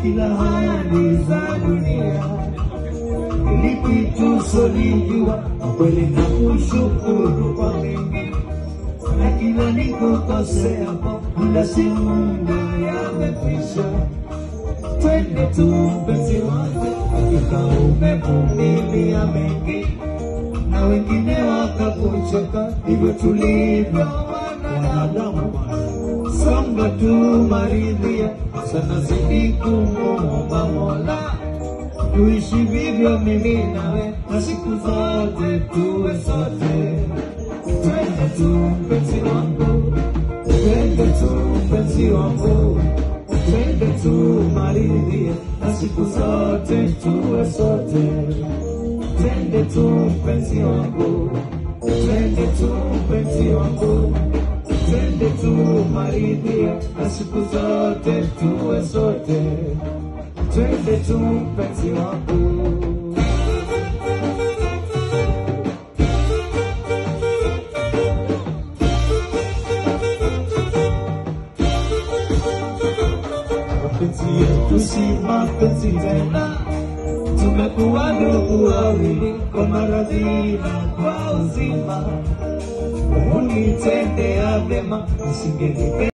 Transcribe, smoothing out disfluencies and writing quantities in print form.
kila hali za dunia. Lipi tusolijua, kweli na kushukuru kwa mengi, na kila nikukosea muda si muda yamekwisha. Twende tu mpenzi wangu, hakika umevumilia mengi, na wengine wakakuchoka, hivyo tulivyo wanadamu. Songa tu maridhia, sana zidi kumuomba Mola, tuishi vivyo mimi nawe, na siku zote tuwe sote. Twende tu mpenzi wangu, twende tu mpenzi wangu, twende tu maridhia, na siku zote tuwe sote. Twende tu mpenzi wangu, twende tu mpenzi wangu, twende tu maridhia, na siku zote tuwe sote. Twende tu mpenzi wangu. Mapenzi yetu si mapenzi tena, tumekuwa ndugu wawili kwa maradhi na kwa uzima. Unitendea mema, usingenipe